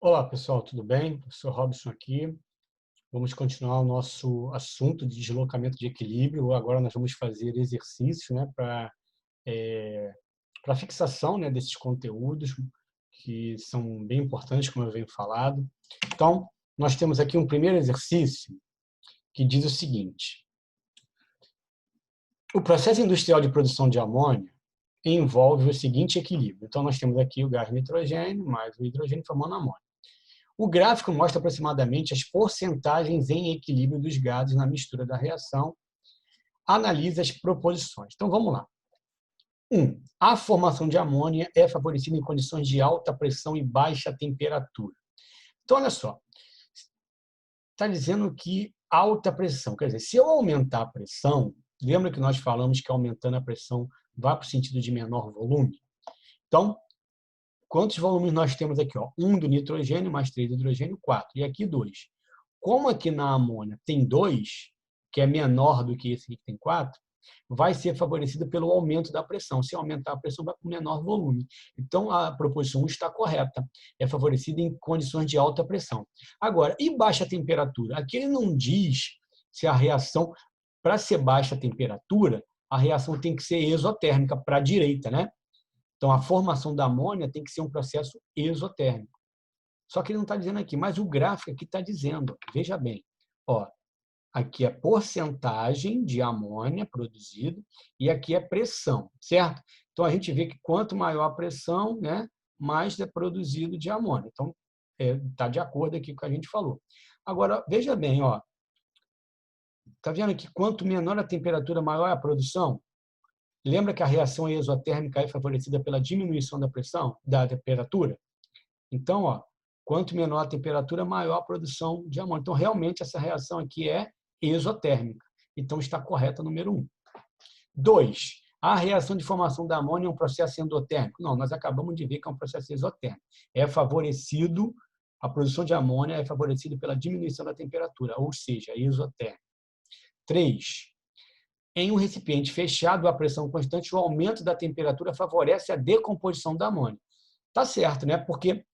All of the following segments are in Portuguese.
Olá, pessoal, tudo bem? Professor Robson aqui. Vamos continuar o nosso assunto de deslocamento de equilíbrio. Agora nós vamos fazer exercícios, né, para fixação, né, desses conteúdos que são bem importantes, como eu venho falado. Então, nós temos aqui um primeiro exercício que diz o seguinte: o processo industrial de produção de amônia envolve o seguinte equilíbrio. Então, nós temos aqui o gás nitrogênio mais o hidrogênio formando amônia. O gráfico mostra aproximadamente as porcentagens em equilíbrio dos gases na mistura da reação. Analisa as proposições. Então, vamos lá. 1. A formação de amônia é favorecida em condições de alta pressão e baixa temperatura. Então, olha só. Está dizendo que alta pressão. Quer dizer, se eu aumentar a pressão, lembra que nós falamos que aumentando a pressão vai para o sentido de menor volume? Então, quantos volumes nós temos aqui? 1 do nitrogênio mais 3 do hidrogênio, 4. E aqui 2. Como aqui na amônia tem 2, que é menor do que esse aqui que tem 4, vai ser favorecido pelo aumento da pressão. Se aumentar a pressão, vai para o menor volume. Então, a proposição 1 está correta. É favorecida em condições de alta pressão. Agora, e baixa temperatura? Aqui ele não diz se a reação, para ser baixa temperatura, a reação tem que ser exotérmica, para a direita, né? Então, a formação da amônia tem que ser um processo exotérmico. Só que ele não está dizendo aqui, mas o gráfico aqui está dizendo. Veja bem, ó, aqui é porcentagem de amônia produzido e aqui é pressão, certo? Então, a gente vê que quanto maior a pressão, né, mais é produzido de amônia. Então, está de acordo aqui com o que a gente falou. Agora, veja bem, ó, está vendo que quanto menor a temperatura, maior é a produção? Lembra que a reação exotérmica é favorecida pela diminuição da pressão, da temperatura? Então, ó, quanto menor a temperatura, maior a produção de amônia. Então, realmente, essa reação aqui é exotérmica. Então, está correta número 1. 2. A reação de formação da amônia é um processo endotérmico? Não, nós acabamos de ver que é um processo exotérmico. A produção de amônia é favorecida pela diminuição da temperatura, ou seja, exotérmica. 3. Em um recipiente fechado a pressão constante, o aumento da temperatura favorece a decomposição da amônia. Tá certo, né? Porque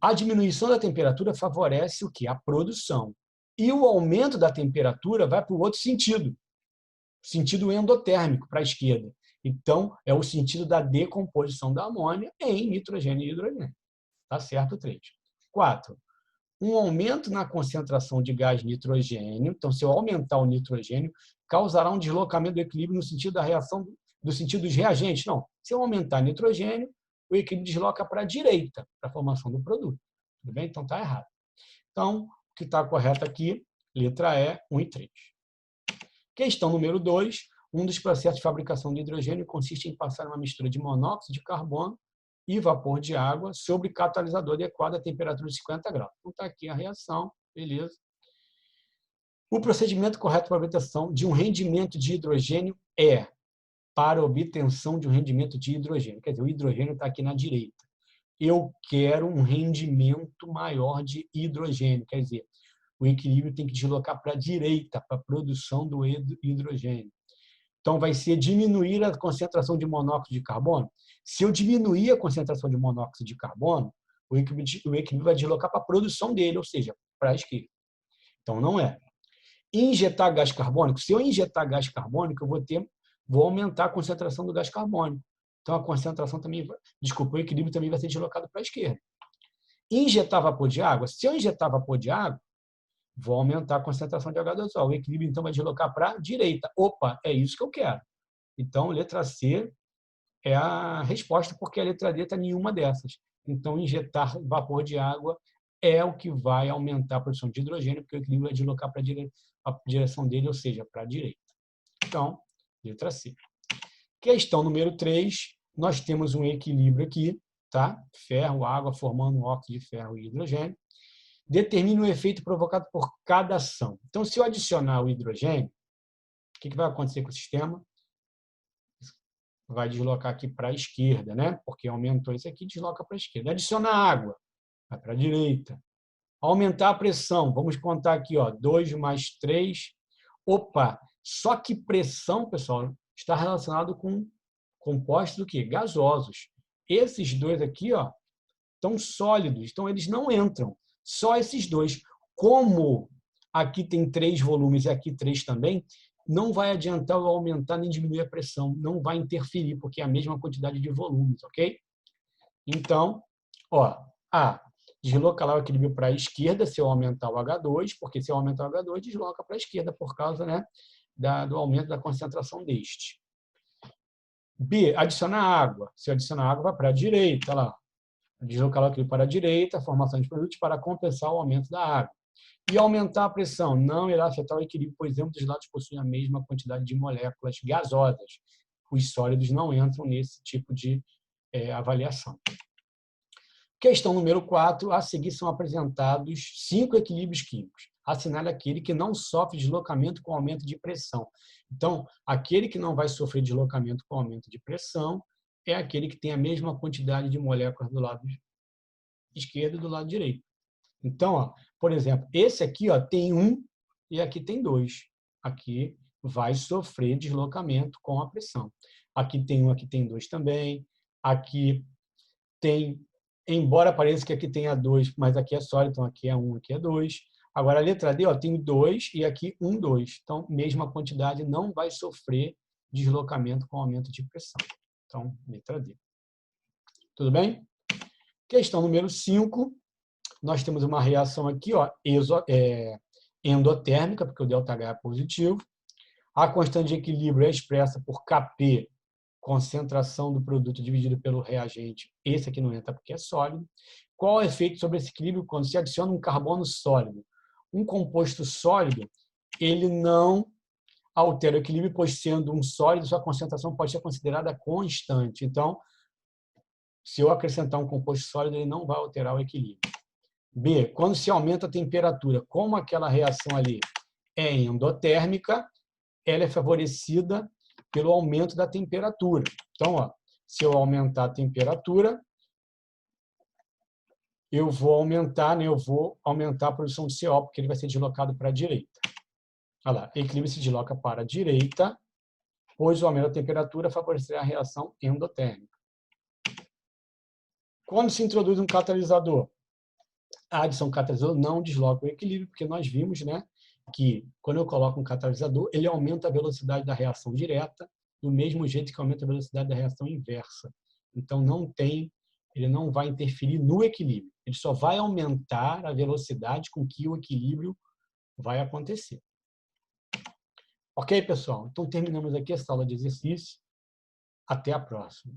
a diminuição da temperatura favorece o quê? A produção. E o aumento da temperatura vai para o outro sentido endotérmico, para a esquerda. Então, é o sentido da decomposição da amônia em nitrogênio e hidrogênio. Tá certo, 3. 4. Um aumento na concentração de gás nitrogênio, então, se eu aumentar o nitrogênio, causará um deslocamento do equilíbrio no sentido da reação, do sentido dos reagentes. Não, se eu aumentar nitrogênio, o equilíbrio desloca para a direita, para a formação do produto. Tudo bem? Então, está errado. Então, o que está correto aqui, letra E, 1 e 3. Questão número 2. Um dos processos de fabricação de hidrogênio consiste em passar uma mistura de monóxido de carbono e vapor de água sobre catalisador adequado a temperatura de 50 graus. Então, está aqui a reação, beleza. O procedimento correto para a obtenção de um rendimento de hidrogênio é para obtenção de um rendimento de hidrogênio. Quer dizer, o hidrogênio está aqui na direita. Eu quero um rendimento maior de hidrogênio. Quer dizer, o equilíbrio tem que deslocar para a direita, para a produção do hidrogênio. Então, vai ser diminuir a concentração de monóxido de carbono. Se eu diminuir a concentração de monóxido de carbono, o equilíbrio vai deslocar para a produção dele, ou seja, para a esquerda. Então, não é. Injetar gás carbônico. Se eu injetar gás carbônico, vou aumentar a concentração do gás carbônico. Então, a concentração também, o equilíbrio também vai ser deslocado para a esquerda. Injetar vapor de água. Se eu injetar vapor de água, vou aumentar a concentração de H2O. O equilíbrio, então, vai deslocar para a direita. Opa, é isso que eu quero. Então, letra C é a resposta, porque a letra D está em nenhuma dessas. Então, injetar vapor de água é o que vai aumentar a produção de hidrogênio, porque o equilíbrio vai deslocar para a direção dele, ou seja, para a direita. Então, letra C. Questão número 3, nós temos um equilíbrio aqui, tá? Ferro, água formando um óxido de ferro e hidrogênio. Determine o efeito provocado por cada ação. Então, se eu adicionar o hidrogênio, o que vai acontecer com o sistema? Vai deslocar aqui para a esquerda, né? Porque aumentou isso aqui, desloca para a esquerda. Adicionar água, vai para a direita. Aumentar a pressão, vamos contar aqui, ó, 2 mais 3. Opa, só que pressão, pessoal, está relacionado com compostos do quê? Gasosos. Esses dois aqui, ó, Então, sólidos. Então, eles não entram. Só esses dois. Como aqui tem 3 volumes e aqui 3 também, não vai adiantar eu aumentar nem diminuir a pressão. Não vai interferir, porque é a mesma quantidade de volumes, ok? Então, ó, desloca lá o equilíbrio para a esquerda se eu aumentar o H2, porque se eu aumentar o H2, desloca para a esquerda por causa, né, do aumento da concentração deste. B, adicionar água. Se eu adicionar água, vai para a direita, lá. Deslocar o equilíbrio para a direita, formação de produtos para compensar o aumento da água. E aumentar a pressão não irá afetar o equilíbrio, pois ambos os lados possuem a mesma quantidade de moléculas gasosas. Os sólidos não entram nesse tipo de avaliação. Questão número 4. A seguir são apresentados 5 equilíbrios químicos. Assinale aquele que não sofre deslocamento com aumento de pressão. Então, aquele que não vai sofrer deslocamento com aumento de pressão é aquele que tem a mesma quantidade de moléculas do lado esquerdo e do lado direito. Então, ó, por exemplo, esse aqui ó, tem 1 e aqui tem 2. Aqui vai sofrer deslocamento com a pressão. Aqui tem 1, aqui tem 2 também. Aqui tem, embora pareça que aqui tenha 2, mas aqui é sólido, então aqui é 1, aqui é 2. Agora, a letra D, ó, tem 2 e aqui 1, 2. Então, mesma quantidade não vai sofrer deslocamento com aumento de pressão. Então, letra D. Tudo bem? Questão número 5. Nós temos uma reação aqui, ó, endotérmica, porque o ΔH é positivo. A constante de equilíbrio é expressa por Kp, concentração do produto dividido pelo reagente. Esse aqui não entra porque é sólido. Qual o efeito sobre esse equilíbrio quando se adiciona um carbono sólido? Um composto sólido, ele não altera o equilíbrio, pois sendo um sólido, sua concentração pode ser considerada constante. Então, se eu acrescentar um composto sólido, ele não vai alterar o equilíbrio. B, quando se aumenta a temperatura, como aquela reação ali é endotérmica, ela é favorecida pelo aumento da temperatura. Então, ó, se eu aumentar a temperatura, eu vou aumentar a produção de CO, porque ele vai ser deslocado para a direita. Olha lá, equilíbrio se desloca para a direita, pois o aumento da temperatura favorecerá a reação endotérmica. Quando se introduz um catalisador, a adição catalisador não desloca o equilíbrio, porque nós vimos, né, que quando eu coloco um catalisador, ele aumenta a velocidade da reação direta, do mesmo jeito que aumenta a velocidade da reação inversa. Então, ele não vai interferir no equilíbrio. Ele só vai aumentar a velocidade com que o equilíbrio vai acontecer. Ok, pessoal? Então, terminamos aqui essa aula de exercício. Até a próxima.